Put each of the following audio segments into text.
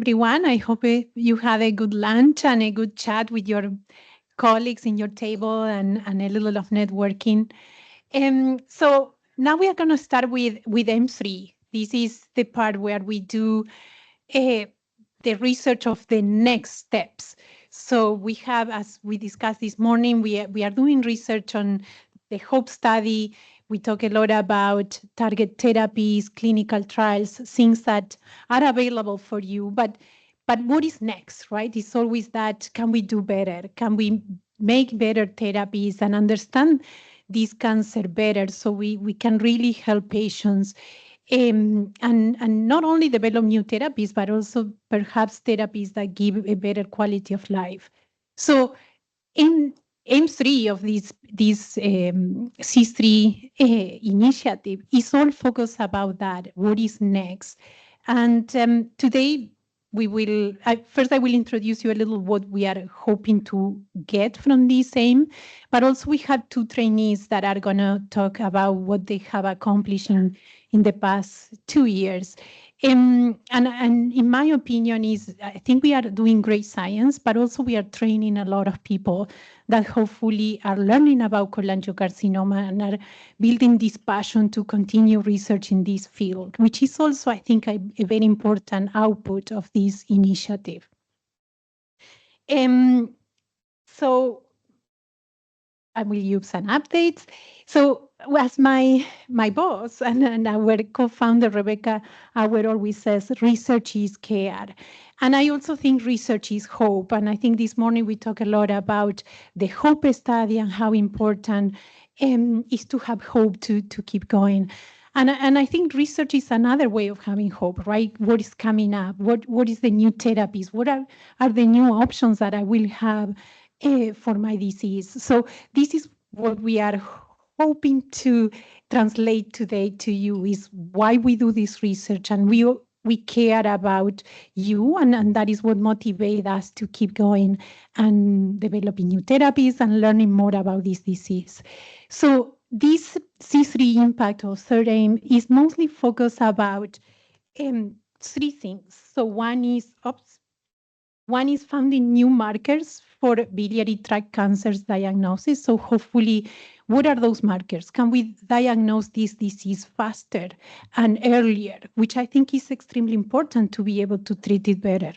Everyone. I hope you had a good lunch and a good chat with your colleagues in your table and a little of networking. So now we are going to start with M3. This is the part where we do uh, the research of the next steps. So we have, as we discussed this morning, we are doing research on the HOPE study. We talk a lot about target therapies, clinical trials, things that are available for you. But what is next, right? It's always that, can we do better? Can we make better therapies and understand this cancer better so we can really help patients and not only develop new therapies, but also perhaps therapies that give a better quality of life. So in aim 3 of this C3 initiative is all focused about that. What is next? And today we will, first I will introduce you a little what we are hoping to get from this aim, but also we have two trainees that are going to talk about what they have accomplished in the past 2 years. And in my opinion is, I think we are doing great science, but also we are training a lot of people that hopefully are learning about cholangiocarcinoma and are building this passion to continue research in this field, which is also, I think, a very important output of this initiative. So I will use some updates. So as my boss and our co-founder, Rebecca Auer, always says, research is care. And I also think research is hope. And I think this morning we talk a lot about the HOPE study and how important is to have hope to keep going. And I think research is another way of having hope, right? What is coming up? What is the new therapies? What are the new options that I will have for my disease? So this is what we are hoping to translate today to you, is why we do this research, and we care about you, and that is what motivates us to keep going and developing new therapies and learning more about this disease. So this C3 impact, or third aim, is mostly focused about three things. So one is finding new markers for biliary tract cancers diagnosis. So hopefully, what are those markers? Can we diagnose this disease faster and earlier, which I think is extremely important to be able to treat it better.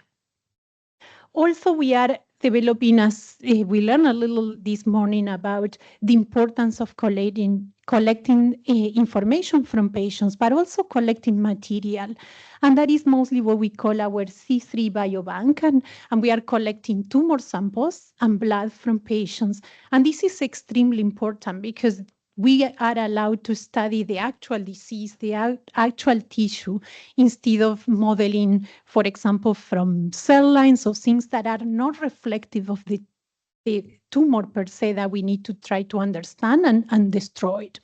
Also, we are developing, as we learned a little this morning, about the importance of collecting information from patients, but also collecting material. And that is mostly what we call our C3 biobank. And we are collecting tumor samples and blood from patients. And this is extremely important because we are allowed to study the actual disease, the actual tissue, instead of modeling, for example, from cell lines or things that are not reflective of the tumor per se that we need to try to understand and destroy it.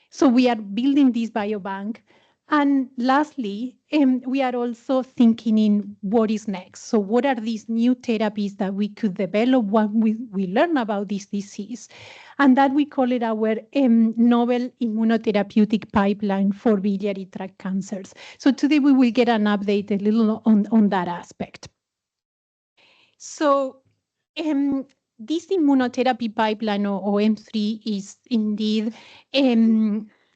So we are building this biobank. And lastly, we are also thinking in what is next. So what are these new therapies that we could develop when we learn about this disease? And that we call it our novel immunotherapeutic pipeline for biliary tract cancers. So today we will get an update a little on that aspect. So this immunotherapy pipeline, or M3, is indeed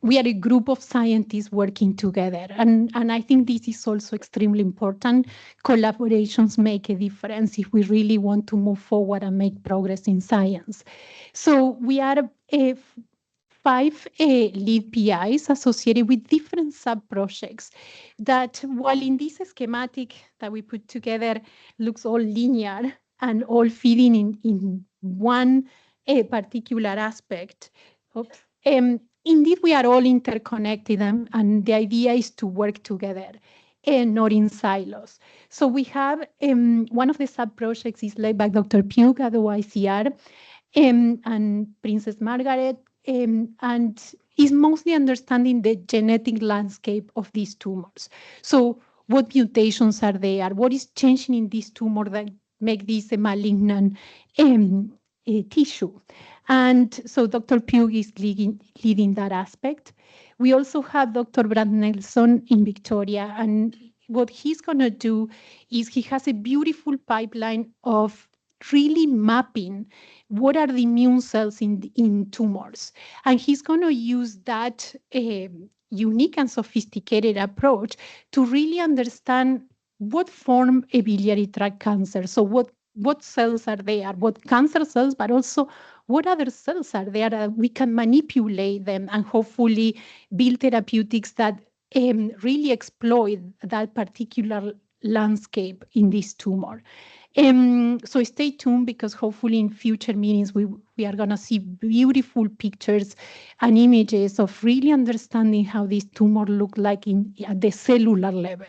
we are a group of scientists working together. And I think this is also extremely important. Collaborations make a difference if we really want to move forward and make progress in science. So we are 5 lead PIs associated with different sub-projects that, while in this schematic that we put together looks all linear and all feeding in one particular aspect, indeed, we are all interconnected, and the idea is to work together and not in silos. So we have one of the sub-projects is led by Dr. Pugh at OICR and Princess Margaret, and is mostly understanding the genetic landscape of these tumors. So what mutations are there? What is changing in this tumor that make this a malignant tissue? And so Dr. Pugh is leading that aspect. We also have Dr. Brad Nelson in Victoria, and what he's going to do is he has a beautiful pipeline of really mapping what are the immune cells in tumors. And he's going to use that unique and sophisticated approach to really understand what form a biliary tract cancer. So what cells are there, what cancer cells, but also what other cells are there that we can manipulate them and hopefully build therapeutics that really exploit that particular landscape in this tumor. So stay tuned, because hopefully in future meetings we are going to see beautiful pictures and images of really understanding how this tumor look like at the cellular level.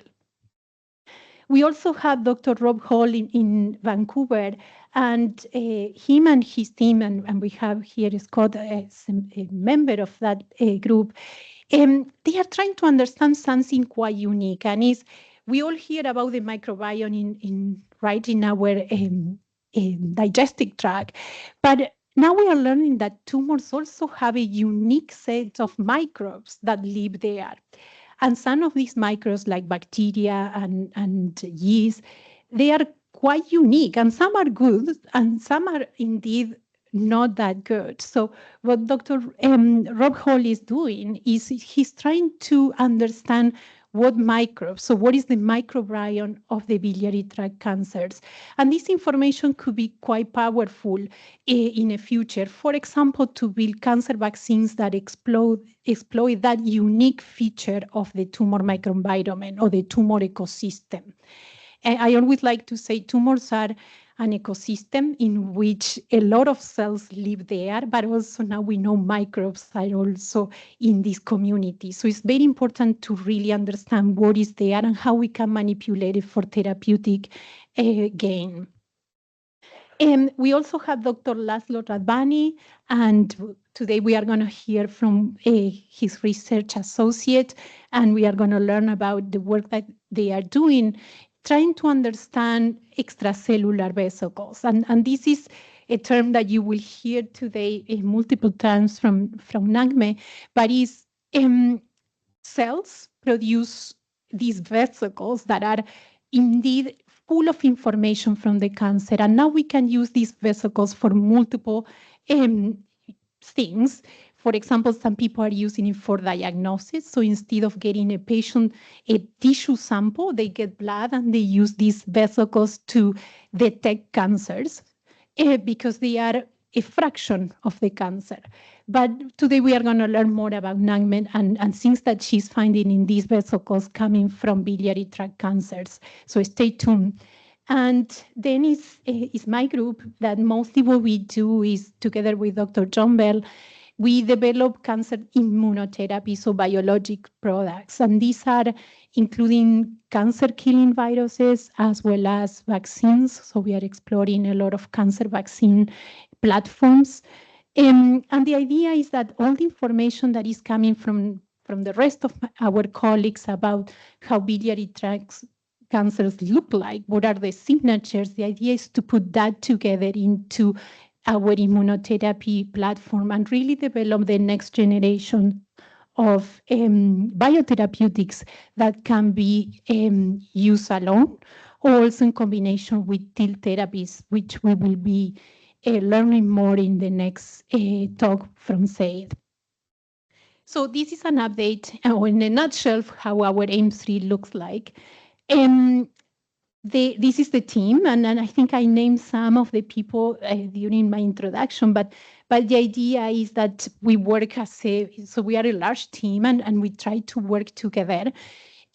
We also had Dr. Rob Hall in Vancouver, and him and his team, and we have here Scott as a member of that group. They are trying to understand something quite unique, and is we all hear about the microbiome in our digestive tract, but now we are learning that tumors also have a unique set of microbes that live there. And some of these microbes, like bacteria and yeast, they are quite unique, and some are good, and some are indeed not that good. So what Dr. Rob Hall is doing is he's trying to understand what microbes, so what is the microbiome of the biliary tract cancers. And this information could be quite powerful in the future. For example, to build cancer vaccines that exploit that unique feature of the tumor microenvironment or the tumor ecosystem. I always like to say tumors are an ecosystem in which a lot of cells live there, but also now we know microbes are also in this community. So it's very important to really understand what is there and how we can manipulate it for therapeutic gain. And we also have Dr. Laszlo Radvani, and today we are going to hear from his research associate, and we are going to learn about the work that they are doing, trying to understand extracellular vesicles. And this is a term that you will hear today multiple times from Naghmeh, but is cells produce these vesicles that are indeed full of information from the cancer. And now we can use these vesicles for multiple things. For example, some people are using it for diagnosis. So instead of getting a patient a tissue sample, they get blood and they use these vesicles to detect cancers because they are a fraction of the cancer. But today we are going to learn more about Naghmeh and things that she's finding in these vesicles coming from biliary tract cancers. So stay tuned. And then is my group that mostly what we do is, together with Dr. John Bell, we develop cancer immunotherapy, so biologic products. And these are including cancer-killing viruses as well as vaccines. So we are exploring a lot of cancer vaccine platforms. And the idea is that all the information that is coming from the rest of our colleagues about how biliary tract cancers look like, what are the signatures, the idea is to put that together into our immunotherapy platform and really develop the next generation of biotherapeutics that can be used alone or also in combination with TIL therapies, which we will be learning more in the next talk from Zaid. So this is an update, or in a nutshell, how our AIM3 looks like. This is the team, and I think I named some of the people during my introduction, but the idea is that we work so we are a large team and we try to work together.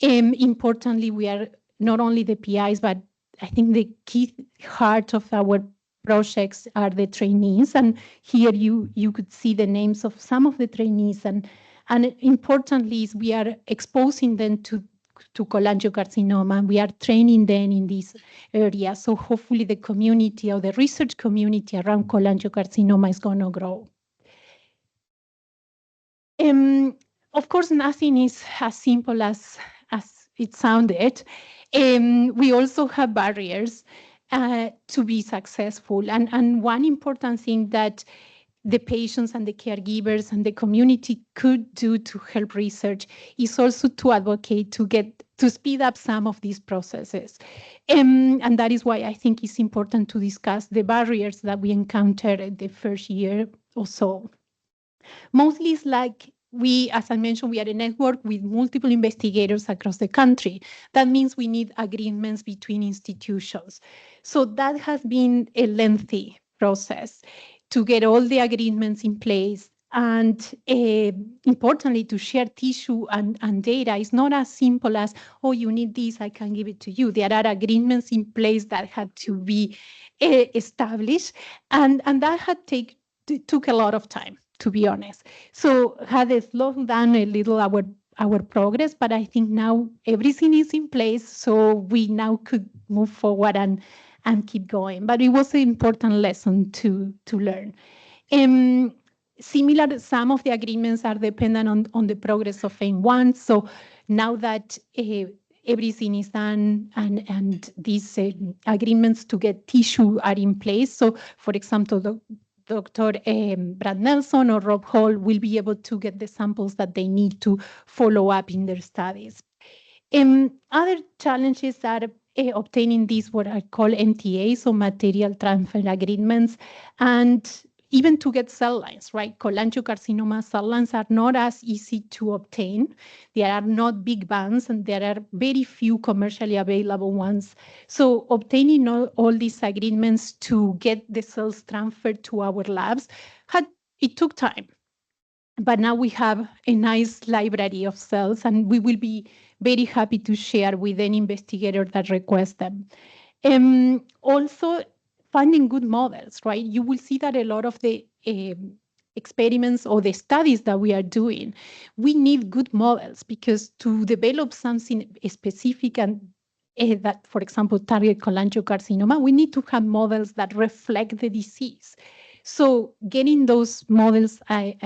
Importantly, we are not only the PIs, but I think the key heart of our projects are the trainees. And here you could see the names of some of the trainees. And importantly, is we are exposing them to cholangiocarcinoma, and we are training them in this area. So hopefully the community or the research community around cholangiocarcinoma is going to grow. Of course, nothing is as simple as it sounded. We also have barriers to be successful. And one important thing that the patients and the caregivers and the community could do to help research is also to advocate to speed up some of these processes. And that is why I think it's important to discuss the barriers that we encountered in the first year or so. Mostly it's like as I mentioned, we are a network with multiple investigators across the country. That means we need agreements between institutions. So that has been a lengthy process to get all the agreements in place. And importantly, to share tissue and data is not as simple as, oh, you need this, I can give it to you. There are agreements in place that had to be established. And that took a lot of time, to be honest. So had it slowed down a little our progress, but I think now everything is in place, so we now could move forward and keep going. But it was an important lesson to learn. Similar, some of the agreements are dependent on the progress of phase 1. So now that everything is done and these agreements to get tissue are in place. So, for example, Dr. Brad Nelson or Rob Hall will be able to get the samples that they need to follow up in their studies. Other challenges are obtaining these, what I call MTAs, so material transfer agreements, and even to get cell lines, right? Cholangiocarcinoma cell lines are not as easy to obtain. There are not big banks, and there are very few commercially available ones. So obtaining all these agreements to get the cells transferred to our labs, it took time. But now we have a nice library of cells, and we will be very happy to share with any investigator that requests them. Also, finding good models, right? You will see that a lot of the experiments or the studies that we are doing, we need good models, because to develop something specific and that, for example, target cholangiocarcinoma, we need to have models that reflect the disease. So getting those models up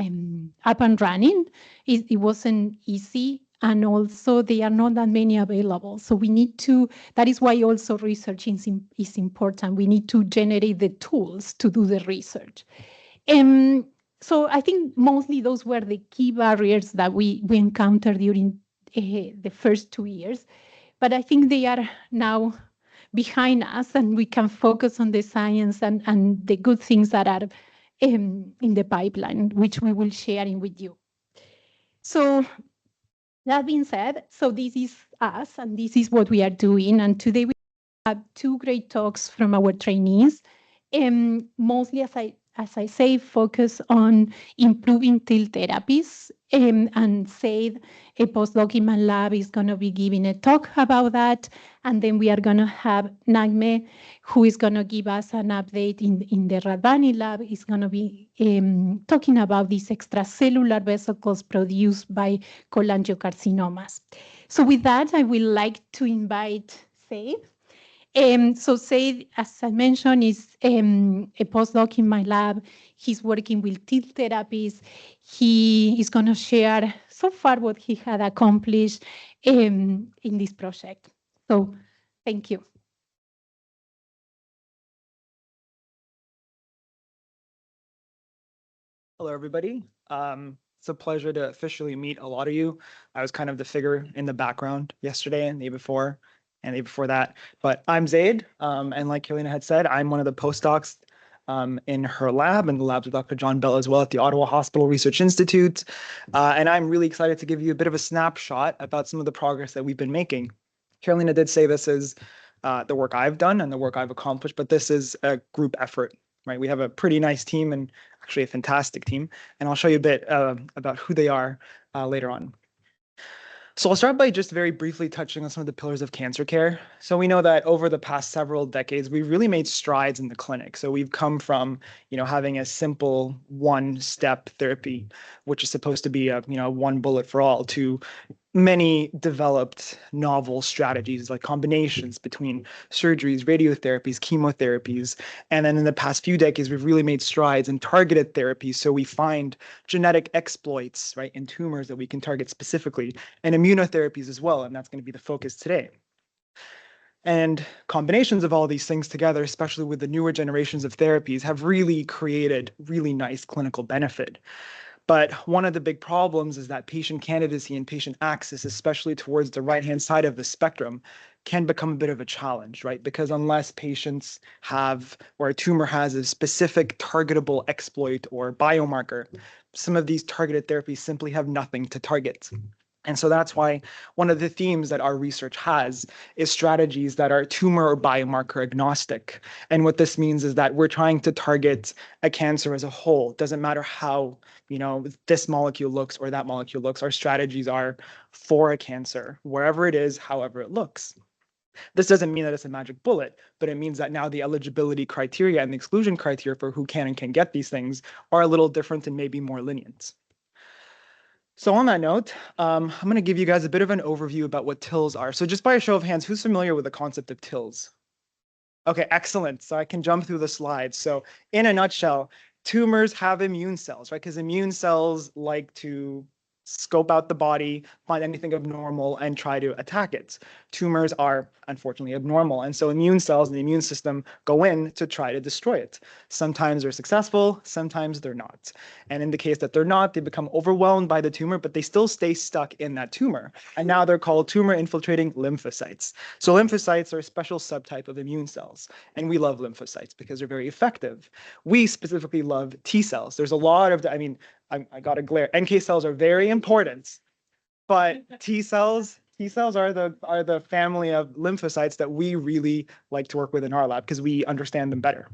and running, it wasn't easy. And also, there are not that many available. So we need to, that is why also research is important. We need to generate the tools to do the research. So I think mostly those were the key barriers that we encountered during the first 2 years. But I think they are now behind us, and we can focus on the science and the good things that are in the pipeline, which we will share with you. So that being said, so this is us, and this is what we are doing. And today we have 2 great talks from our trainees, mostly, as I say, focus on improving TIL therapies. And Zaid, a postdoc in my lab, is going to be giving a talk about that. And then we are going to have Naghmeh, who is going to give us an update in the Radvani lab, is going to be talking about these extracellular vesicles produced by cholangiocarcinomas. So with that, I would like to invite Zaid. So Zaid, as I mentioned, is a postdoc in my lab. He's working with TIL therapies. He is going to share so far what he had accomplished in this project. So thank you. Hello, everybody. It's a pleasure to officially meet a lot of you. I was kind of the figure in the background yesterday and the day before and the day before that. But I'm Zaid, and like Carolina had said, I'm one of the postdocs in her lab and the labs of Dr. John Bell as well at the Ottawa Hospital Research Institute. And I'm really excited to give you a bit of a snapshot about some of the progress that we've been making. Carolina did say this is the work I've done and the work I've accomplished, but this is a group effort, right? We have a pretty nice team and actually a fantastic team, and I'll show you a bit about who they are later on. So I'll start by just very briefly touching on some of the pillars of cancer care. So we know that over the past several decades, we've really made strides in the clinic. So we've come from, having a simple one-step therapy, which is supposed to be a, one bullet for all, to many developed novel strategies like combinations between surgeries, radiotherapies, chemotherapies. And then in the past few decades, we've really made strides in targeted therapies. So we find genetic exploits, right, in tumors that we can target specifically, and immunotherapies as well. And that's going to be the focus today. And combinations of all these things together, especially with the newer generations of therapies, have really created really nice clinical benefit. But one of the big problems is that patient candidacy and patient access, especially towards the right-hand side of the spectrum, can become a bit of a challenge, right? Because unless patients have, or a tumor has a specific targetable exploit or biomarker, some of these targeted therapies simply have nothing to target. And so that's why one of the themes that our research has is strategies that are tumor or biomarker agnostic. And what this means is that we're trying to target a cancer as a whole. It doesn't matter how, this molecule looks or that molecule looks. Our strategies are for a cancer, wherever it is, however it looks. This doesn't mean that it's a magic bullet, but it means that now the eligibility criteria and the exclusion criteria for who can and can get these things are a little different and maybe more lenient. So on that note, I'm going to give you guys a bit of an overview about what TILs are. So just by a show of hands, who's familiar with the concept of TILs? Okay, excellent. So I can jump through the slides. So in a nutshell, tumors have immune cells, right? Because immune cells like to scope out the body, find anything abnormal, and try to attack it. Tumors are unfortunately abnormal. And so immune cells and the immune system go in to try to destroy it. Sometimes they're successful, sometimes they're not. And in the case that they're not, they become overwhelmed by the tumor, but they still stay stuck in that tumor. And now they're called tumor infiltrating lymphocytes. So lymphocytes are a special subtype of immune cells. And we love lymphocytes because they're very effective. We specifically love T cells. There's a lot of, I got a glare. NK cells are very important, but T cells are the family of lymphocytes that we really like to work with in our lab because we understand them better.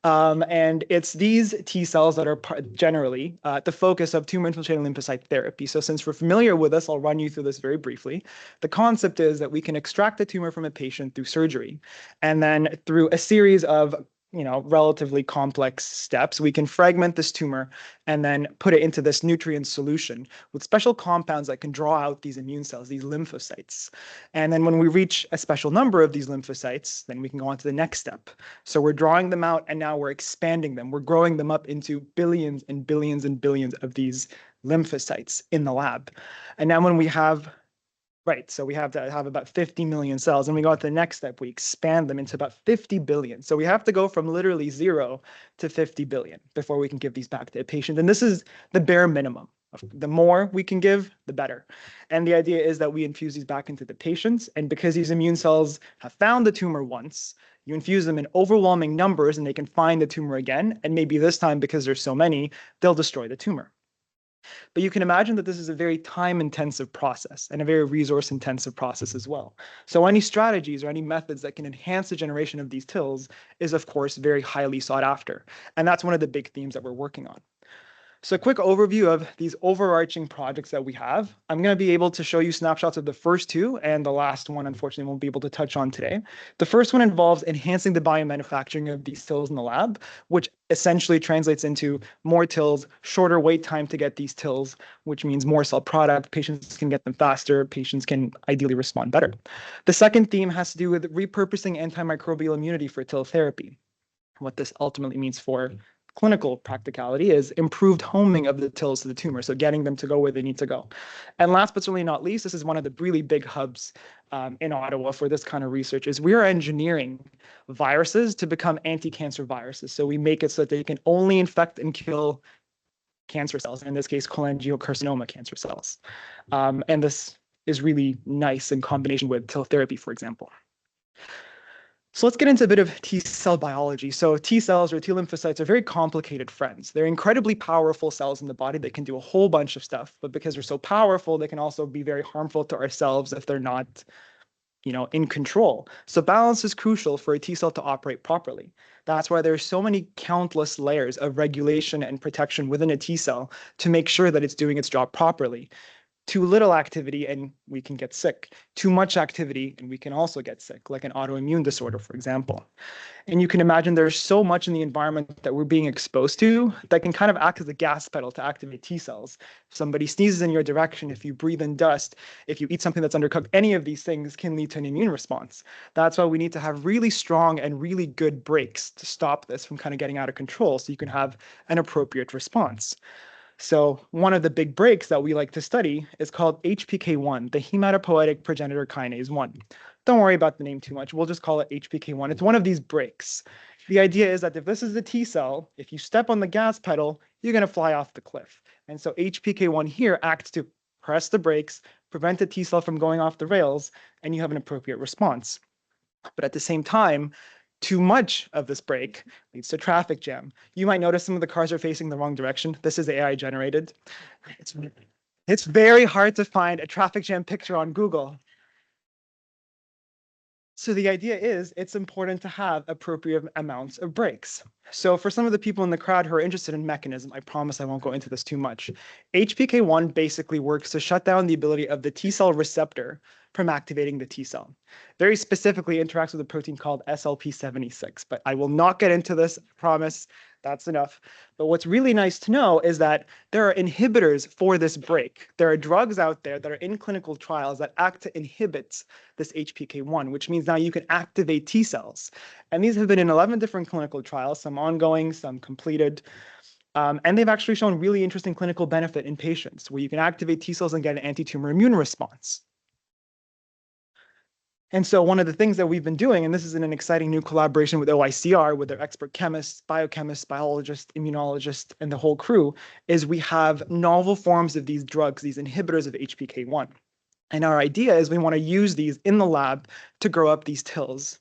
And it's these T cells that are generally the focus of tumor infiltrating lymphocyte therapy. So since we're familiar with this, I'll run you through this very briefly. The concept is that we can extract a tumor from a patient through surgery, and then through a series of relatively complex steps, we can fragment this tumor and then put it into this nutrient solution with special compounds that can draw out these immune cells, these lymphocytes. And then when we reach a special number of these lymphocytes, then we can go on to the next step. So we're drawing them out and now we're expanding them. We're growing them up into billions and billions and billions of these lymphocytes in the lab. And now when we have Right, so we have to have about 50 million cells, and we go to the next step, we expand them into about 50 billion. So we have to go from literally 0 to 50 billion before we can give these back to a patient. And this is the bare minimum. The more we can give, the better. And the idea is that we infuse these back into the patients, and because these immune cells have found the tumor once, you infuse them in overwhelming numbers and they can find the tumor again, and maybe this time, because there's so many, they'll destroy the tumor. But you can imagine that this is a very time-intensive process and a very resource-intensive process as well. So any strategies or any methods that can enhance the generation of these TILs is, of course, very highly sought after. And that's one of the big themes that we're working on. So a quick overview of these overarching projects that we have. I'm going to be able to show you snapshots of the first two, and the last one, unfortunately, won't be able to touch on today. The first one involves enhancing the biomanufacturing of these TILs in the lab, which essentially translates into more TILs, shorter wait time to get these TILs, which means more cell product. Patients can get them faster. Patients can ideally respond better. The second theme has to do with repurposing antimicrobial immunity for TIL therapy. What this ultimately means for clinical practicality is improved homing of the TILs to the tumor, so getting them to go where they need to go. And last but certainly not least, this is one of the really big hubs in Ottawa for this kind of research, is we are engineering viruses to become anti-cancer viruses. So we make it so that they can only infect and kill cancer cells, in this case, cholangiocarcinoma cancer cells. And this is really nice in combination with TIL therapy, for example. So let's get into a bit of T cell biology. So T cells or T lymphocytes are very complicated friends. They're incredibly powerful cells in the body that can do a whole bunch of stuff, but because they're so powerful, they can also be very harmful to ourselves if they're not, in control. So balance is crucial for a T cell to operate properly. That's why there's so many countless layers of regulation and protection within a T cell to make sure that it's doing its job properly. Too little activity and we can get sick. Too much activity and we can also get sick, like an autoimmune disorder, for example. And you can imagine there's so much in the environment that we're being exposed to that can kind of act as a gas pedal to activate T cells. If somebody sneezes in your direction, if you breathe in dust, if you eat something that's undercooked, any of these things can lead to an immune response. That's why we need to have really strong and really good brakes to stop this from kind of getting out of control so you can have an appropriate response. So one of the big breaks that we like to study is called HPK1, the hematopoietic progenitor kinase 1. Don't worry about the name too much. We'll just call it HPK1. It's one of these brakes. The idea is that if this is the T cell, if you step on the gas pedal, you're going to fly off the cliff. And so HPK1 here acts to press the brakes, prevent the T cell from going off the rails, and you have an appropriate response. But at the same time, too much of this brake leads to traffic jam. You might notice some of the cars are facing the wrong direction. This is AI generated. It's very hard to find a traffic jam picture on Google. So the idea is it's important to have appropriate amounts of brakes. So for some of the people in the crowd who are interested in mechanism, I promise I won't go into this too much. HPK1 basically works to shut down the ability of the T cell receptor from activating the T cell. Very specifically interacts with a protein called SLP76, but I will not get into this, I promise. That's enough. But what's really nice to know is that there are inhibitors for this brake. There are drugs out there that are in clinical trials that act to inhibit this HPK1, which means now you can activate T cells. And these have been in 11 different clinical trials, some ongoing, some completed. And they've actually shown really interesting clinical benefit in patients where you can activate T cells and get an anti-tumor immune response. And so one of the things that we've been doing, and this is in an exciting new collaboration with OICR, with their expert chemists, biochemists, biologists, immunologists, and the whole crew, is we have novel forms of these drugs, these inhibitors of HPK1. And our idea is we want to use these in the lab to grow up these TILs,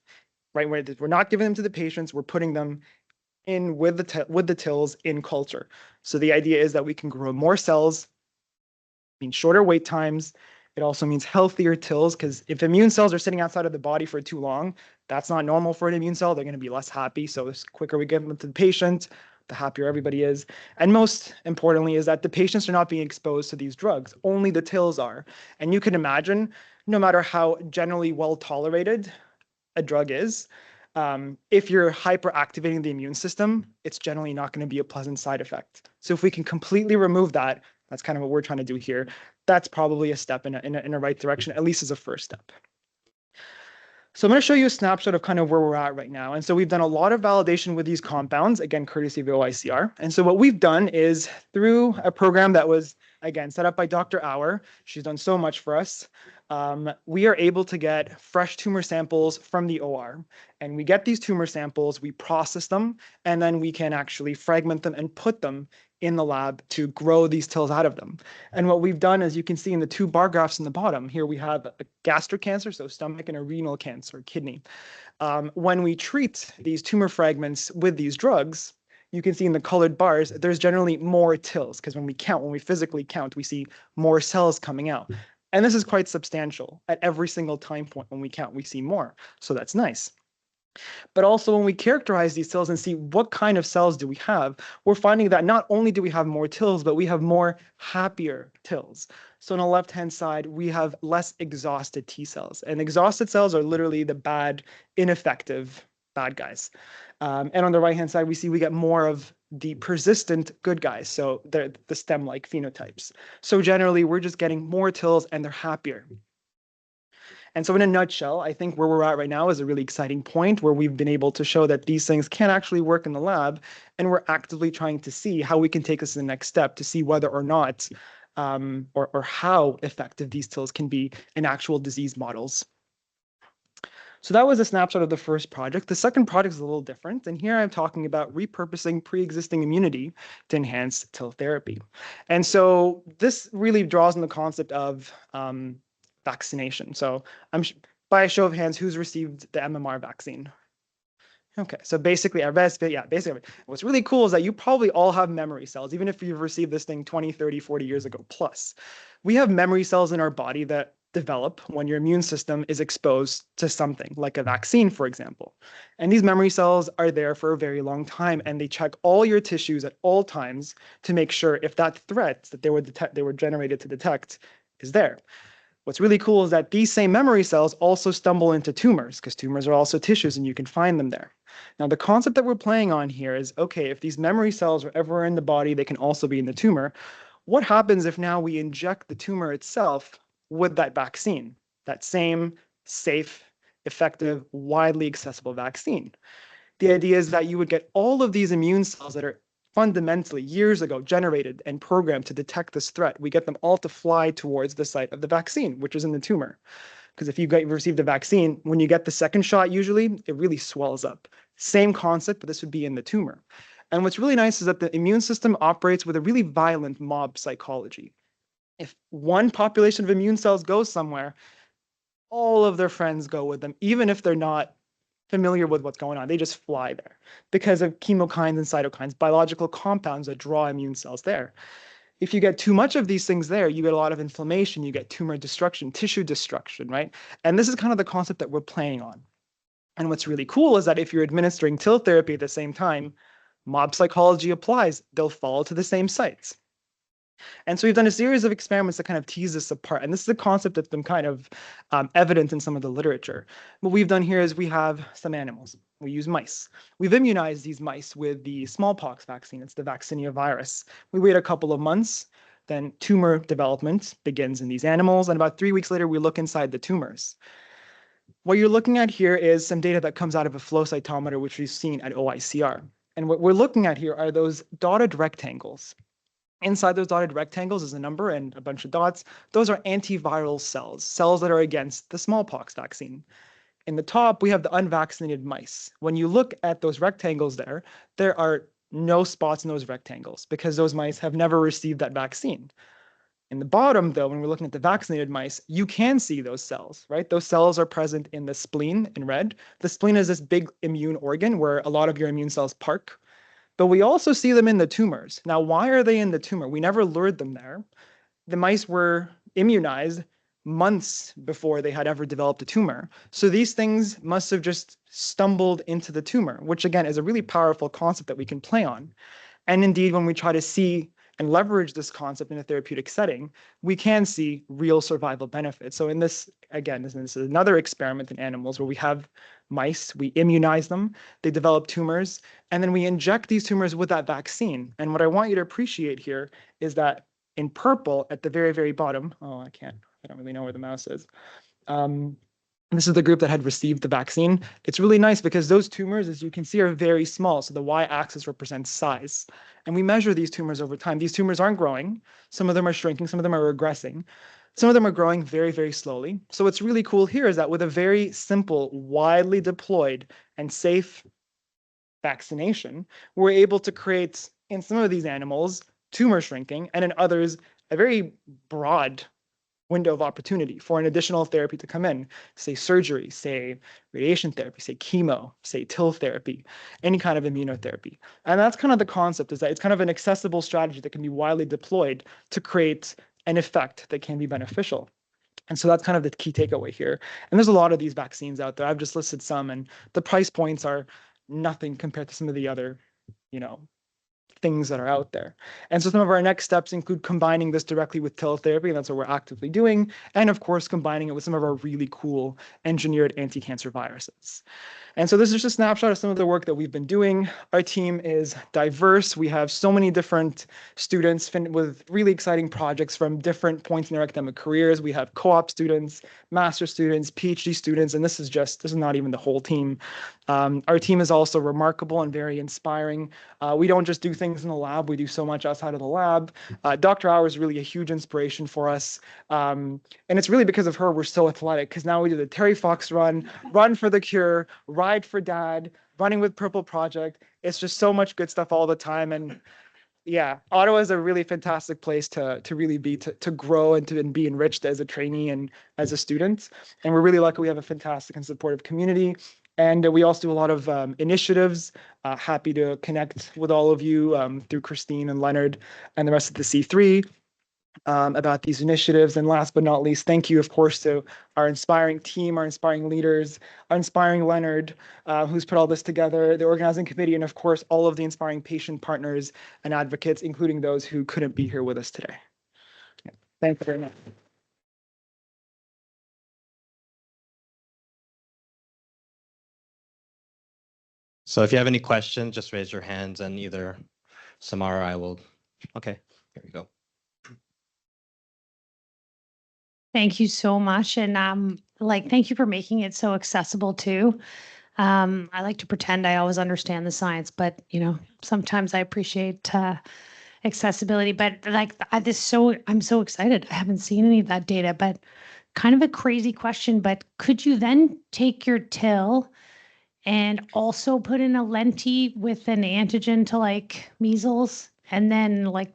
right? We're not giving them to the patients, we're putting them in with the TILs in culture. So the idea is that we can grow more cells, means shorter wait times. It also means healthier TILs, because if immune cells are sitting outside of the body for too long, that's not normal for an immune cell. They're going to be less happy. So the quicker we give them to the patient, the happier everybody is. And most importantly is that the patients are not being exposed to these drugs. Only the TILs are. And you can imagine, no matter how generally well tolerated a drug is, if you're hyperactivating the immune system, it's generally not going to be a pleasant side effect. So if we can completely remove that, that's kind of what we're trying to do here. That's probably a step in a right direction, at least as a first step. So I'm going to show you a snapshot of kind of where we're at right now. And so we've done a lot of validation with these compounds, again, courtesy of OICR. And so what we've done is through a program that was, again, set up by Dr. Auer, she's done so much for us, we are able to get fresh tumor samples from the OR. And we get these tumor samples, we process them, and then we can actually fragment them and put them in the lab to grow these TILs out of them. And what we've done, as you can see in the two bar graphs in the bottom, here we have a gastric cancer, so stomach, and a renal cancer, kidney. When we treat these tumor fragments with these drugs, you can see in the colored bars, there's generally more TILs, because when we physically count, we see more cells coming out. And this is quite substantial. At every single time point when we count, we see more. So that's nice. But also when we characterize these TILs and see what kind of cells do we have, we're finding that not only do we have more TILs, but we have more happier TILs. So on the left-hand side, we have less exhausted T cells. And exhausted cells are literally the bad, ineffective bad guys. And on the right-hand side, we get more of the persistent good guys. So they're the stem-like phenotypes. So generally, we're just getting more TILs and they're happier. And so in a nutshell, I think where we're at right now is a really exciting point where we've been able to show that these things can actually work in the lab. And we're actively trying to see how we can take us to the next step to see whether or not or how effective these TILs can be in actual disease models. So that was a snapshot of the first project. The second project is a little different. And here I'm talking about repurposing pre-existing immunity to enhance TIL therapy. And so this really draws on the concept of vaccination. So by a show of hands, who's received the MMR vaccine? Okay, so basically, basically, what's really cool is that you probably all have memory cells, even if you've received this thing 20, 30, 40 years ago plus. We have memory cells in our body that develop when your immune system is exposed to something, like a vaccine, for example. And these memory cells are there for a very long time, and they check all your tissues at all times to make sure if that threat that they were generated to detect is there. What's really cool is that these same memory cells also stumble into tumors, because tumors are also tissues and you can find them there. Now, the concept that we're playing on here is, okay, if these memory cells are ever in the body, they can also be in the tumor. What happens if now we inject the tumor itself with that vaccine, that same safe, effective, widely accessible vaccine? The idea is that you would get all of these immune cells that are fundamentally years ago generated and programmed to detect this threat. We get them all to fly towards the site of the vaccine, which is in the tumor. because if you received a vaccine, when you get the second shot, usually it really swells up. Same concept, but this would be in the tumor. And what's really nice is that the immune system operates with a really violent mob psychology. If one population of immune cells goes somewhere, all of their friends go with them, even if they're not familiar with what's going on. They just fly there because of chemokines and cytokines, biological compounds that draw immune cells there. If you get too much of these things there, you get a lot of inflammation, you get tumor destruction, tissue destruction, right? And this is kind of the concept that we're playing on. And what's really cool is that if you're administering TIL therapy at the same time, mob psychology applies. They'll fall to the same sites. And so we've done a series of experiments that kind of tease this apart. And this is a concept that's been kind of evident in some of the literature. What we've done here is we have some animals. We use mice. We've immunized these mice with the smallpox vaccine. It's the vaccinia virus. We wait a couple of months. Then tumor development begins in these animals. And about 3 weeks later, we look inside the tumors. What you're looking at here is some data that comes out of a flow cytometer, which we've seen at OICR. And what we're looking at here are those dotted rectangles. Inside those dotted rectangles is a number and a bunch of dots. Those are antiviral cells, cells that are against the smallpox vaccine. In the top, we have the unvaccinated mice. When you look at those rectangles there are no spots in those rectangles because those mice have never received that vaccine. In the bottom, though, when we're looking at the vaccinated mice, you can see those cells, right? Those cells are present in the spleen in red. The spleen is this big immune organ where a lot of your immune cells park. But we also see them in the tumors. Now, why are they in the tumor? We never lured them there. The mice were immunized months before they had ever developed a tumor. So these things must have just stumbled into the tumor, which again is a really powerful concept that we can play on. And indeed, when we try to see and leverage this concept in a therapeutic setting, we can see real survival benefits. So in this, again, this is another experiment in animals where we have mice, we immunize them, they develop tumors, and then we inject these tumors with that vaccine. And what I want you to appreciate here is that in purple at the very, very bottom, I don't really know where the mouse is. This is the group that had received the vaccine. It's really nice because those tumors, as you can see, are very small. So the y-axis represents size. And we measure these tumors over time. These tumors aren't growing. Some of them are shrinking. Some of them are regressing. Some of them are growing very, very slowly. So what's really cool here is that with a very simple, widely deployed, and safe vaccination, we're able to create, in some of these animals, tumor shrinking, and in others, a very broad window of opportunity for an additional therapy to come in, say surgery, say radiation therapy, say chemo, say TIL therapy, any kind of immunotherapy. And that's kind of the concept, is that it's kind of an accessible strategy that can be widely deployed to create an effect that can be beneficial. And so that's kind of the key takeaway here. And there's a lot of these vaccines out there. I've just listed some, and the price points are nothing compared to some of the other, things that are out there. And so some of our next steps include combining this directly with TIL therapy, and that's what we're actively doing. And of course, combining it with some of our really cool engineered anti-cancer viruses. And so this is just a snapshot of some of the work that we've been doing. Our team is diverse. We have so many different students with really exciting projects from different points in their academic careers. We have co-op students, master students, PhD students, and this is not even the whole team. Our team is also remarkable and very inspiring. We don't just do things in the lab, we do so much outside of the lab. Dr. Auer is really a huge inspiration for us. And it's really because of her we're so athletic, because now we do the Terry Fox run, run for the cure, ride for dad, running with Purple Project. It's just so much good stuff all the time. And yeah, Ottawa is a really fantastic place to really be, to grow and to be enriched as a trainee and as a student. And we're really lucky we have a fantastic and supportive community. And we also do a lot of initiatives. Happy to connect with all of you through Christine and Leonard and the rest of the C3 about these initiatives. And last but not least, thank you, of course, to our inspiring team, our inspiring leaders, our inspiring Leonard, who's put all this together, the organizing committee, and of course, all of the inspiring patient partners and advocates, including those who couldn't be here with us today. Yeah. Thank you very much. So if you have any questions, just raise your hands and either Samara or I will. Okay, here we go. Thank you so much. And thank you for making it so accessible too. I like to pretend I always understand the science, but sometimes I appreciate accessibility. But I'm so excited. I haven't seen any of that data, but kind of a crazy question, but could you then take your TIL and also put in a lenti with an antigen to like measles and then like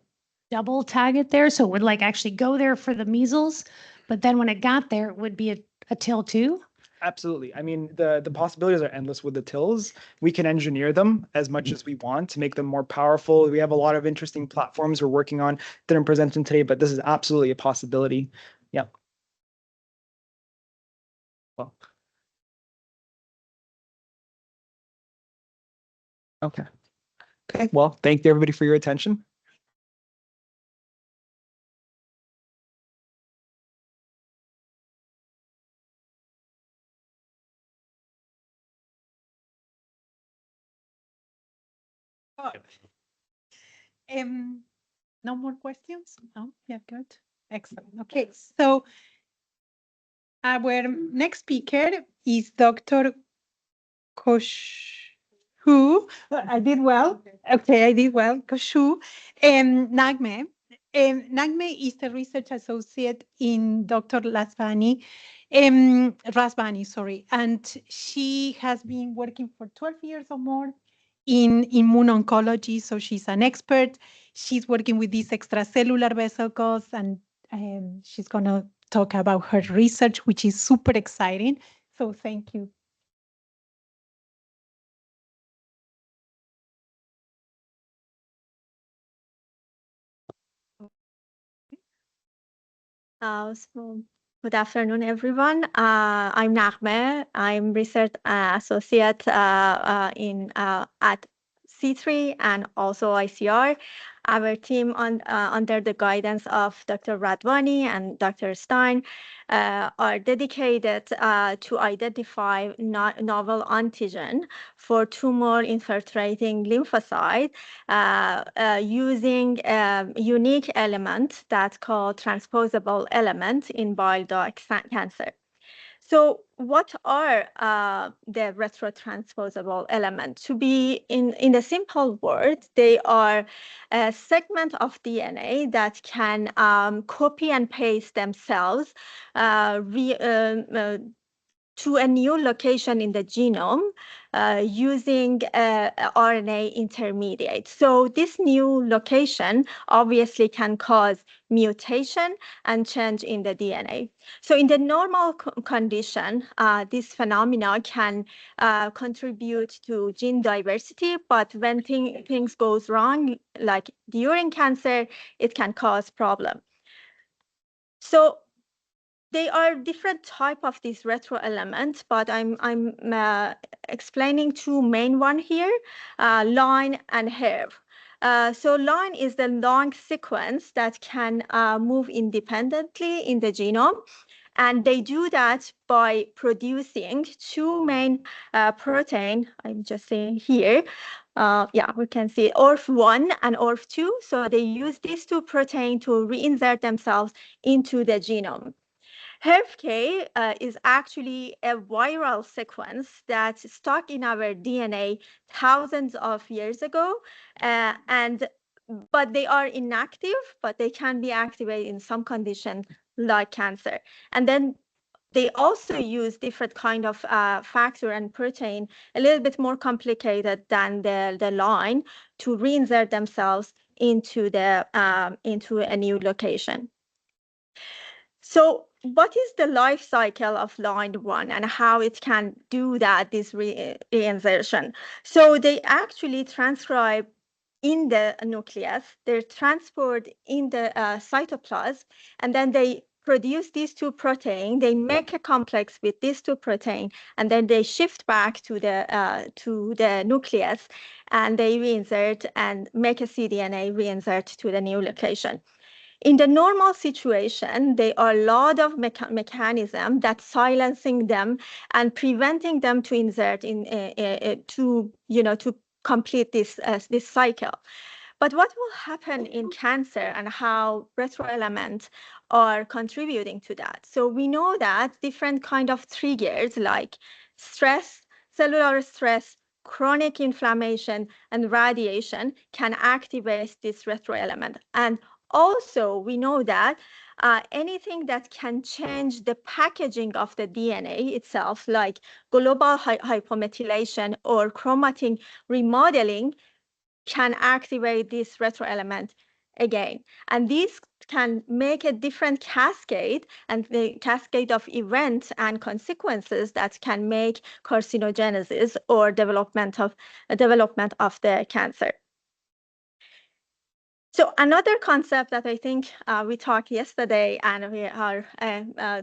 double tag it there? So it would like actually go there for the measles, but then when it got there, it would be a TIL too? Absolutely. I mean, the possibilities are endless with the TILs. We can engineer them as much as we want to make them more powerful. We have a lot of interesting platforms we're working on that I'm presenting today, but this is absolutely a possibility. Yeah. Well. Okay. Okay. Well, thank you everybody for your attention. No more questions? No? Yeah, good. Excellent. Okay, so our next speaker is Dr. Khoshgoo. I did well. Okay, I did well. Khoshgoo. Naghmeh. Naghmeh is a research associate in Dr. Rasbani, sorry, and she has been working for 12 years or more in immuno-oncology, so she's an expert. She's working with these extracellular vesicles, and she's going to talk about her research, which is super exciting. So thank you. So good afternoon, everyone. I'm Naghmeh. I'm research associate at C3 and also ICR. Our team under the guidance of Dr. Radwani and Dr. Stein are dedicated to identify novel antigen for tumor infiltrating lymphocyte using a unique element that's called transposable element in bile duct cancer. So what are the retrotransposable elements? To be in the simple word, they are a segment of DNA that can copy and paste themselves to a new location in the genome using RNA intermediate. So this new location obviously can cause mutation and change in the DNA. So in the normal condition, this phenomena can contribute to gene diversity, but when things goes wrong, like during cancer, it can cause problem. So they are different type of these retro elements, but I'm explaining two main one here, line and herb. So line is the long sequence that can move independently in the genome. And they do that by producing two main protein. I'm just saying here. Yeah, we can see ORF1 and ORF2. So they use these two proteins to reinsert themselves into the genome. HERV-K is actually a viral sequence that's stuck in our DNA thousands of years ago, but they are inactive, but they can be activated in some conditions like cancer. And then they also use different kind of factor and protein, a little bit more complicated than the line, to reinsert themselves into a new location. So what is the life cycle of line one and how it can do that, this reinsertion? So they actually transcribe in the nucleus, they're transported in the cytoplasm, and then they produce these two proteins, they make a complex with these two proteins, and then they shift back to the nucleus, and they reinsert and make a cDNA reinsert to the new location. In the normal situation, there are a lot of mechanisms that silencing them and preventing them to insert to complete this cycle. But what will happen in cancer and how retroelements are contributing to that? So we know that different kind of triggers like stress, cellular stress, chronic inflammation, and radiation can activate this retroelement. And also, we know that anything that can change the packaging of the DNA itself, like global hypomethylation or chromatin remodeling, can activate this retroelement again. And these can make a different cascade, and the cascade of events and consequences that can make carcinogenesis or development of the cancer. So another concept that I think we talked yesterday and we are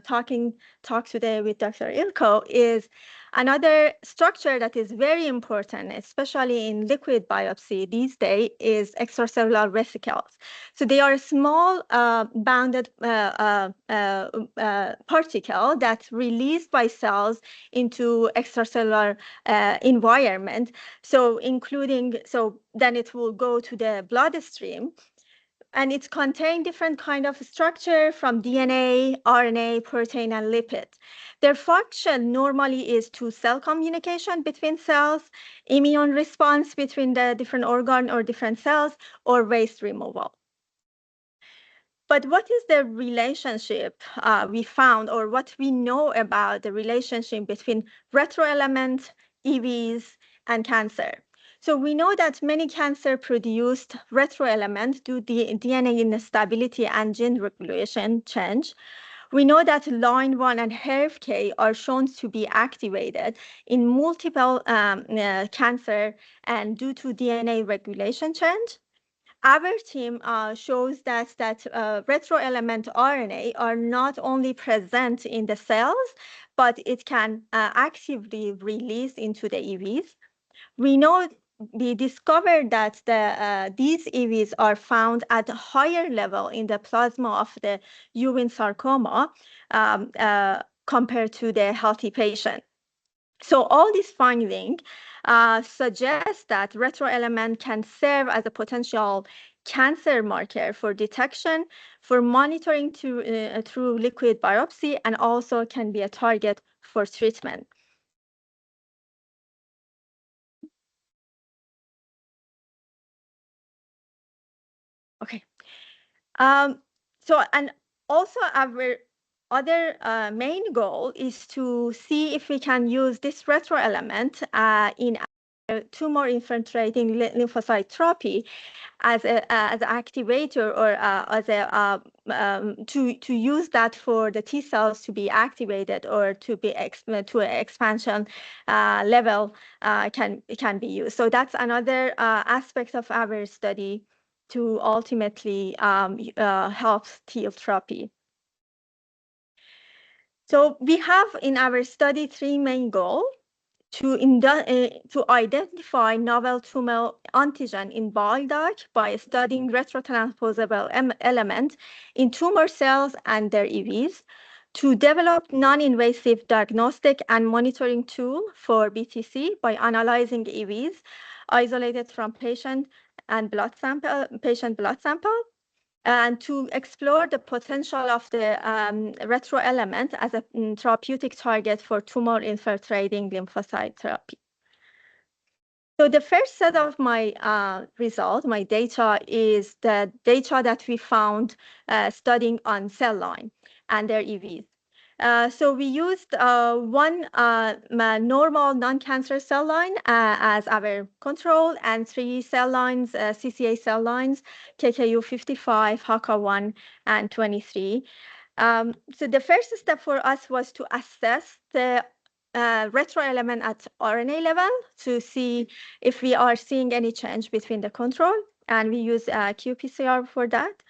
talk today with Dr. Ilkow is another structure that is very important, especially in liquid biopsy these days, is extracellular vesicles. So they are small bounded particle that's released by cells into extracellular environment. So then it will go to the bloodstream, and it contains different kind of structure from DNA, RNA, protein, and lipids. Their function normally is to cell communication between cells, immune response between the different organ or different cells, or waste removal. But what is the relationship we found, or what we know about the relationship between retroelement, EVs, and cancer? So we know that many cancer produced retroelement due to DNA instability and gene regulation change. We know that line 1 and HERV-K are shown to be activated in multiple cancer and due to DNA regulation change. Our team shows that retroelement RNA are not only present in the cells, but it can actively release into the EVs. We discovered that these EVs are found at a higher level in the plasma of the Ewing sarcoma compared to the healthy patient. So all these findings suggest that retroelement can serve as a potential cancer marker for detection, for monitoring through liquid biopsy, and also can be a target for treatment. Okay. And also our other main goal is to see if we can use this retroelement in tumor infiltrating lymphocyte therapy as an activator, or to use that for the T cells to be activated, or to be to an expansion level can be used. So that's another aspect of our study to ultimately help TIL therapy. So we have in our study 3 main goals: to identify novel tumor antigen in bile duct by studying retrotransposable element in tumor cells and their EVs, to develop non-invasive diagnostic and monitoring tool for BTC by analyzing EVs isolated from patient blood sample, and to explore the potential of the retroelement as a therapeutic target for tumor infiltrating lymphocyte therapy. So the first set of my my data, is the data that we found studying on cell line and their EVs. So we used one normal non-cancer cell line as our control, and 3 cell lines, CCA cell lines, KKU55, HACA1, and 23. So the first step for us was to assess the retroelement at RNA level to see if we are seeing any change between the control, and we use qPCR for that.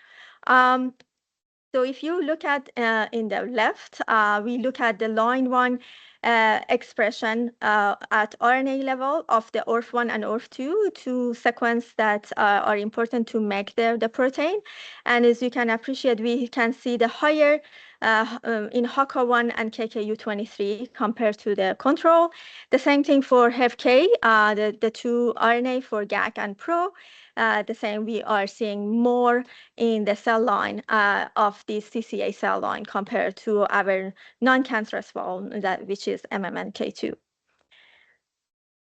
So if you look at in the left, we look at the line 1 expression at RNA level of the ORF1 and ORF2, 2 sequences that are important to make the protein. And as you can appreciate, we can see the higher in HACA1 and KKU23 compared to the control. The same thing for HEV-K, the 2 RNA for GAC and PRO. The same, we are seeing more in the cell line of the CCA cell line compared to our non-cancerous form, which is MMNK2.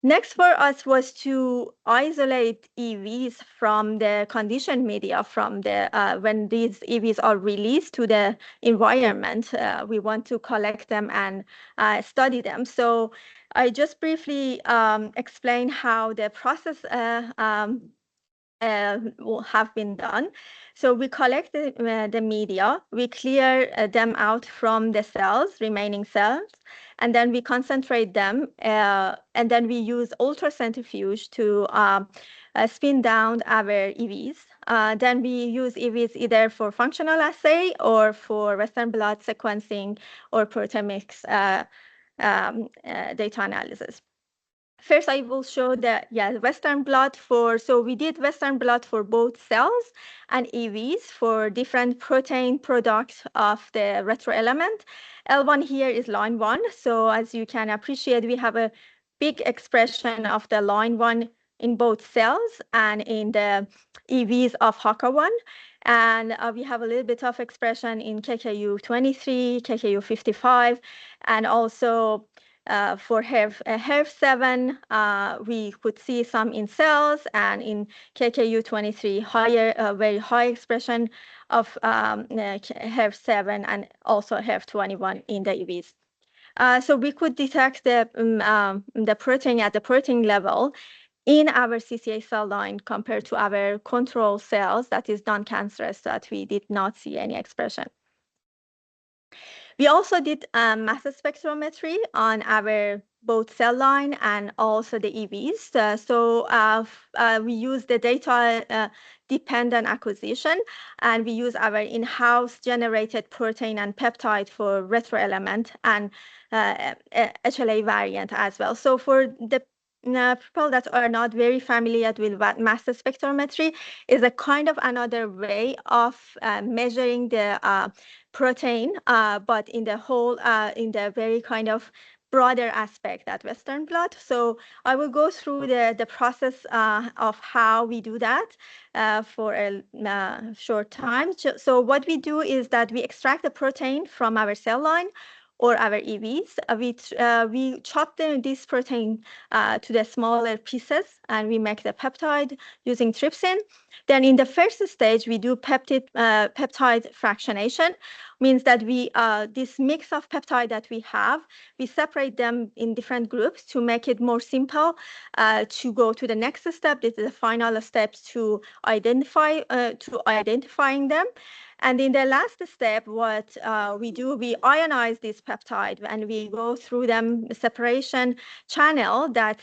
Next for us was to isolate EVs from the conditioned media, from the when these EVs are released to the environment. We want to collect them and study them. So I just briefly explain how the process will have been done. So we collect the media, we clear them out from the cells, remaining cells, and then we concentrate them, and then we use ultracentrifuge to spin down our EVs. Then we use EVs either for functional assay or for Western blot sequencing or proteomics data analysis. First, I will show the Western blot so we did Western blot for both cells and EVs for different protein products of the retroelement. L1 here is line 1. So as you can appreciate, we have a big expression of the line 1 in both cells and in the EVs of HACA1. And we have a little bit of expression in KKU23, KKU55, and also for HERV7, we could see some in cells, and in KKU23, very high expression of HERV7 and also HERV21 in the EVs. So we could detect the protein at the protein level in our CCA cell line compared to our control cells, that is non-cancerous, that we did not see any expression. We also did mass spectrometry on our both cell line and also the EVs. We use the data dependent acquisition, and we use our in-house generated protein and peptide for retroelement and HLA variant as well. So for the people that are not very familiar with mass spectrometry, is a kind of another way of measuring the protein, but in the whole, in the very kind of broader aspect at Western blot. So I will go through the process of how we do that for a short time. So what we do is that we extract the protein from our cell line or our EVs. We chop this protein to the smaller pieces, and we make the peptide using trypsin. Then in the first stage, we do peptide fractionation, means that we this mix of peptide that we have, we separate them in different groups to make it more simple to go to the next step. This is the final step to identifying them. And in the last step, what we do, we ionize this peptide and we go through them separation channel that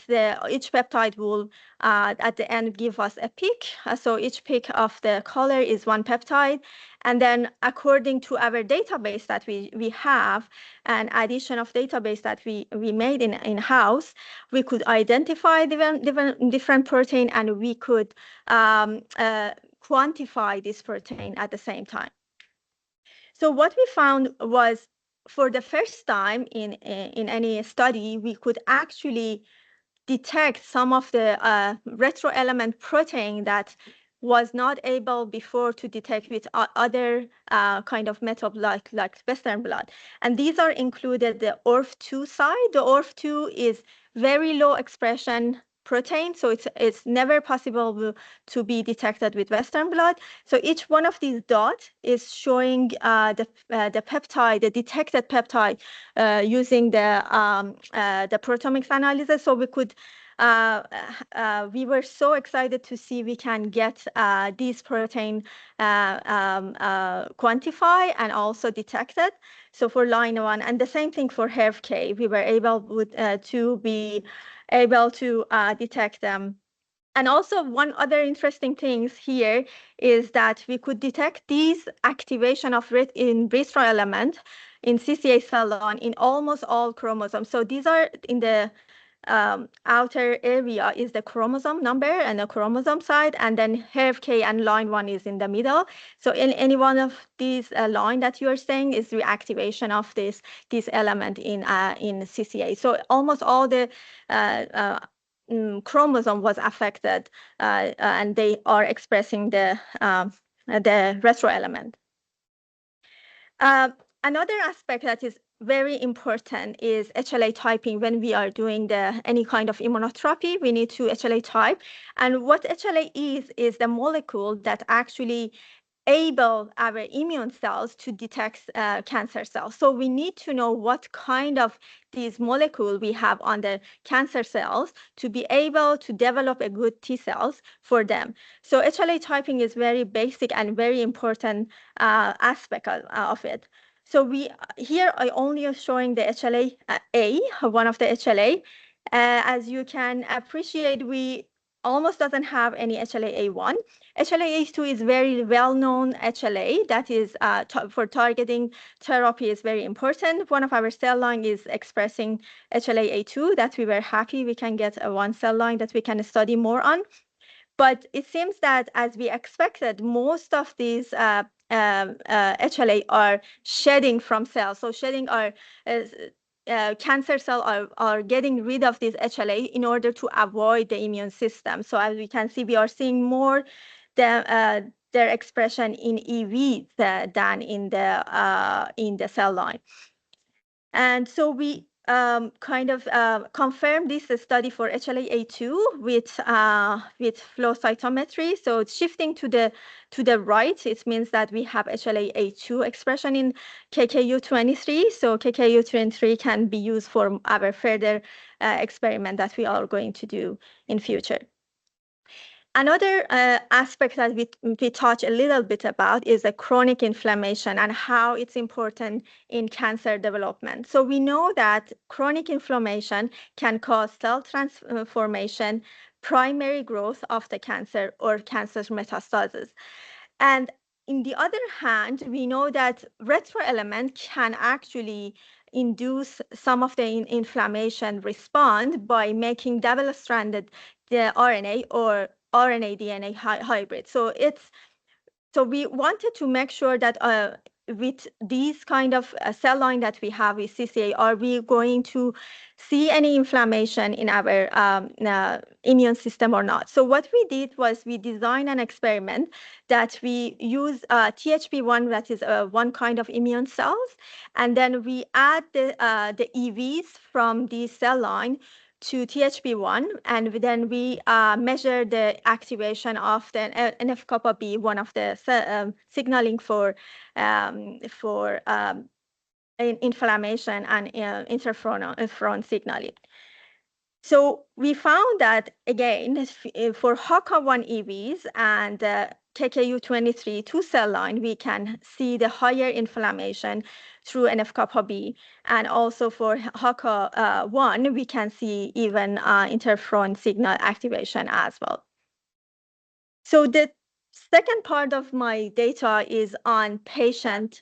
each peptide will at the end give us a peak. So each peak of the color is one peptide. And then according to our database that we have, an addition of database that we made in-house, we could identify different protein, and we could quantify this protein at the same time. So what we found was, for the first time in any study, we could actually detect some of the retroelement protein that was not able before to detect with other kind of method like Western blot. And these are included the ORF2 side. The ORF2 is very low expression protein, so it's never possible to be detected with Western blot. So each one of these dots is showing the peptide, the detected peptide, using the proteomics analysis. So we could we were so excited to see we can get these protein quantify and also detected. So for line 1, and the same thing for HERV-K, we were able to be able to detect them. And also one other interesting things here is that we could detect these activation of in retroelement in CCA cell line in almost all chromosomes. So these are in the outer area is the chromosome number and the chromosome side, and then HERV-K and line 1 is in the middle. So in any one of these line that you are saying is reactivation of this element in CCA. So almost all the chromosome was affected, and they are expressing the retroelement. Another aspect that is very important is HLA typing. When we are doing any kind of immunotherapy, we need to HLA type. And what HLA is the molecule that actually able our immune cells to detect cancer cells. So we need to know what kind of these molecule we have on the cancer cells to be able to develop a good T cells for them. So HLA typing is very basic and very important aspect of it. So here I only am showing the HLA A, one of the HLA. As you can appreciate, we almost doesn't have any HLA-A1. HLA-A2 is very well-known HLA that is for targeting therapy is very important. One of our cell line is expressing HLA-A2 that we were happy we can get one cell line that we can study more on. But it seems that as we expected, most of these HLA are shedding from cells. So shedding are cancer cells are getting rid of this HLA in order to avoid the immune system. So as we can see, we are seeing more their expression in EV than in the cell line. And so we kind of confirmed this study for HLA-A2 with flow cytometry. So shifting to the right, it means that we have HLA-A2 expression in KKU23. So KKU23 can be used for our further experiment that we are going to do in future. Another aspect that we touch a little bit about is the chronic inflammation and how it's important in cancer development. So we know that chronic inflammation can cause cell transformation, primary growth of the cancer, or cancer metastasis. And in the other hand, we know that retroelement can actually induce some of the inflammation response by making double-stranded RNA or RNA-DNA hybrid. So we wanted to make sure that with these kind of cell line that we have with CCA, are we going to see any inflammation in our immune system or not? So what we did was we designed an experiment that we use THP1, that is one kind of immune cells, and then we add the EVs from these cell line to THP1, and then we measure the activation of the NF-kappa B, one of the signaling for inflammation and interferon signaling. So we found that, again, for HACA1 EVs and KKU23 two-cell line, we can see the higher inflammation through NF-kappa B. And also for HACA1, we can see even interferon signal activation as well. So the second part of my data is on patient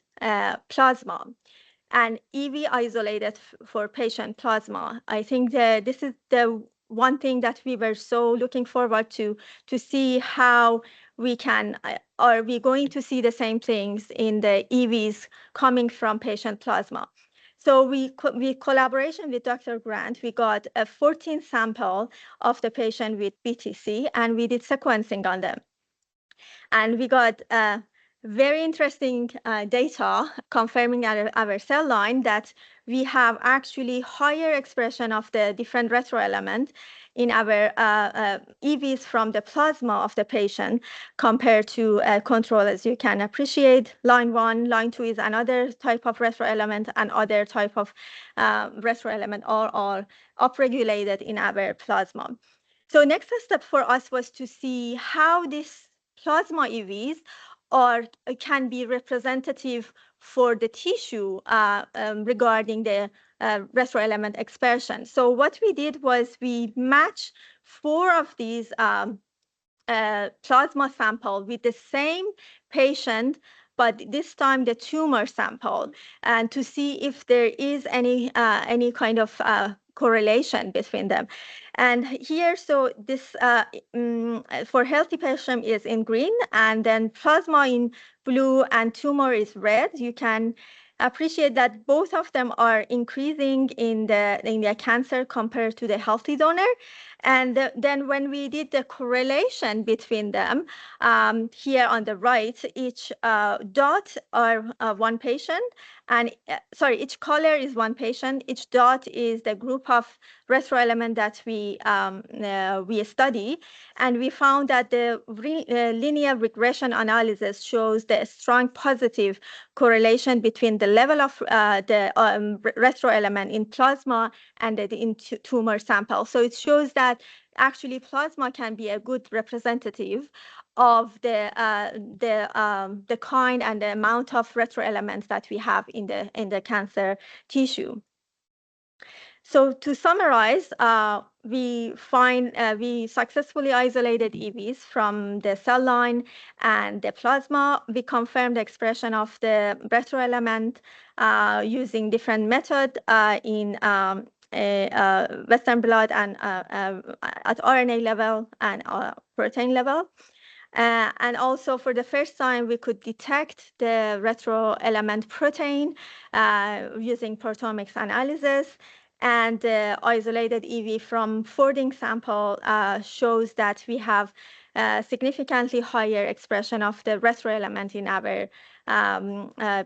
plasma and EV isolated for patient plasma. I think that this is the one thing that we were so looking forward to see how we can, are we going to see the same things in the EVs coming from patient plasma? So we collaboration with Dr. Grant, we got a 14 sample of the patient with BTC, and we did sequencing on them. And we got very interesting data confirming our cell line that we have actually higher expression of the different retroelement in our EVs from the plasma of the patient compared to control. As you can appreciate, line 1, line 2 is another type of retroelement, and other type of retroelement are upregulated in our plasma. So next step for us was to see how this plasma EVs can be representative for the tissue regarding the retroelement expression. So what we did was we matched 4 of these plasma sample with the same patient, but this time the tumor sample, and to see if there is any kind of correlation between them. And here, so this for healthy patient is in green, and then plasma in blue, and tumor is red. You can appreciate that both of them are increasing in the cancer compared to the healthy donor. And then when we did the correlation between them, here on the right, each dot are one patient, and each color is one patient. Each dot is the group of retroelement that we study, and we found that the linear regression analysis shows the strong positive correlation between the level of the retroelement in plasma and in tumor sample. So it shows that actually plasma can be a good representative of the kind and the amount of retroelements that we have in the cancer tissue. So to summarize, we successfully isolated EVs from the cell line and the plasma. We confirmed the expression of the retroelement using different methods in Western blot and at RNA level and protein level. And also for the first time, we could detect the retroelement protein using proteomics analysis. And the isolated EV from folding sample shows that we have significantly higher expression of the retroelement in our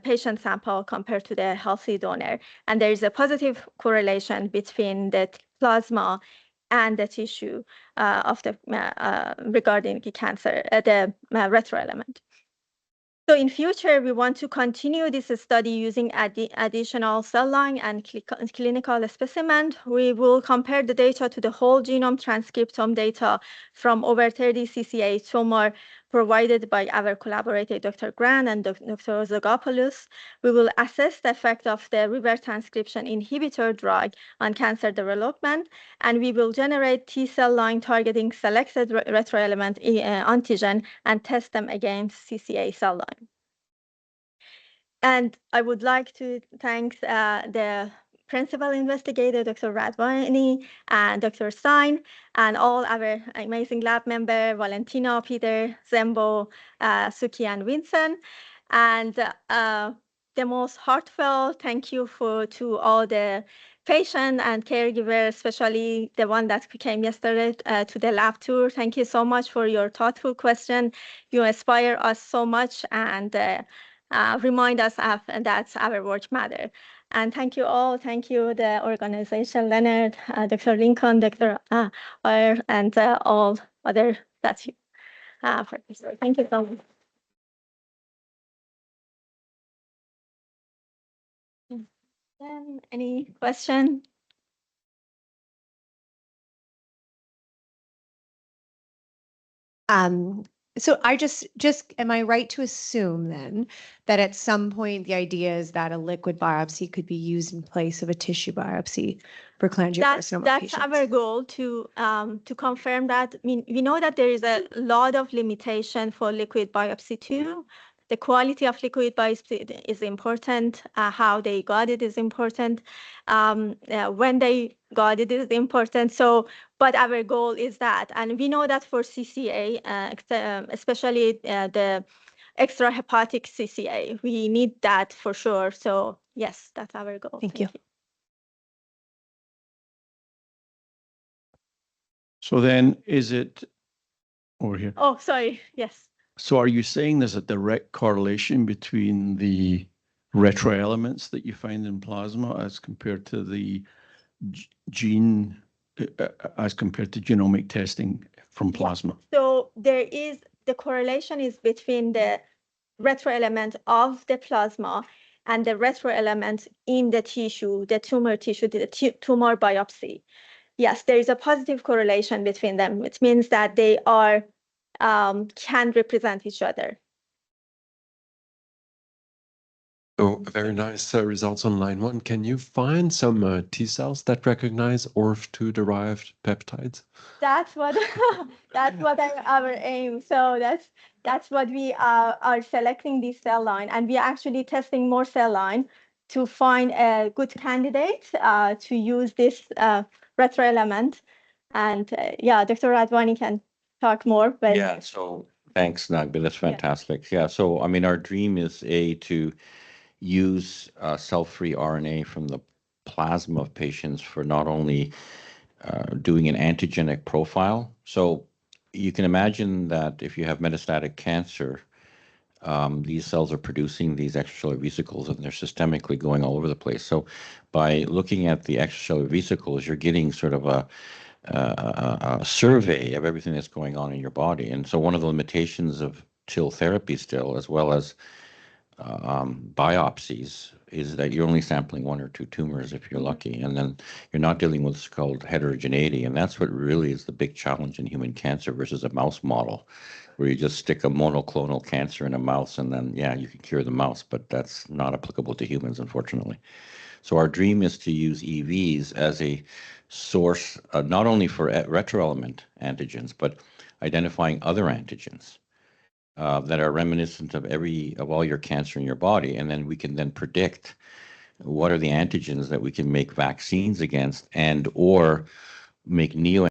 patient sample compared to the healthy donor. And there is a positive correlation between the plasma and the tissue of the regarding the cancer, the retroelement. So in future, we want to continue this study using additional cell line and clinical specimen. We will compare the data to the whole genome transcriptome data from over 30 CCA tumor provided by our collaborator, Dr. Grant and Dr. Zogopoulos. We will assess the effect of the reverse transcription inhibitor drug on cancer development, and we will generate T-cell line targeting selected retroelement antigen and test them against CCA cell line. And I would like to thank the principal investigator, Dr. Radwani, and Dr. Stein, and all our amazing lab member, Valentina, Peter, Zembo, Suki, and Vincent. And the most heartfelt thank you to all the patient and caregiver, especially the one that came yesterday to the lab tour. Thank you so much for your thoughtful question. You inspire us so much and remind us that our work matter. And thank you all. Thank you, the organization, Leonard, Dr. Lincoln, Dr. Oyer, and all other that you for this. Thank you so much. Any question? So I just am I right to assume then that at some point the idea is that a liquid biopsy could be used in place of a tissue biopsy for cholangiocarcinoma That's patients? our goal to confirm that. I mean, we know that there is a lot of limitation for liquid biopsy too. The quality of liquid biopsy is important. How they got it is important. When they got it is important. So, but our goal is that, and we know that for CCA, especially the extrahepatic CCA, we need that for sure. So yes, that's our goal. Thank you. So then is it over here? Oh, sorry. Yes. So are you saying there's a direct correlation between the retroelements that you find in plasma as compared to the gene, as compared to genomic testing from plasma? Yeah. So there is, the correlation is between the retroelement of the plasma and the retroelement in the tissue, the tumor tissue, the tumor biopsy. Yes, there is a positive correlation between them, which means that they are can represent each other. Oh, very nice results on line 1. Can you find some T cells that recognize ORF2 derived peptides? That's what our aim. So that's what we are selecting this cell line, and we are actually testing more cell line to find a good candidate to use this retroelement. And yeah, Dr. Radwani can talk more. But yeah, so thanks, Naghmeh. That's fantastic. Yeah, so I mean, our dream is to use cell-free RNA from the plasma of patients for not only doing an antigenic profile. So you can imagine that if you have metastatic cancer, these cells are producing these extracellular vesicles and they're systemically going all over the place. So by looking at the extracellular vesicles, you're getting sort of a survey of everything that's going on in your body. And so one of the limitations of TIL therapy still, as well as biopsies, is that you're only sampling 1 or 2 tumors if you're lucky, and then you're not dealing with what's called heterogeneity, and that's what really is the big challenge in human cancer versus a mouse model, where you just stick a monoclonal cancer in a mouse and then, yeah, you can cure the mouse, but that's not applicable to humans, unfortunately. So our dream is to use EVs as a source, not only for retroelement antigens, but identifying other antigens that are reminiscent of all your cancer in your body, and then we can then predict what are the antigens that we can make vaccines against and or make neoantigens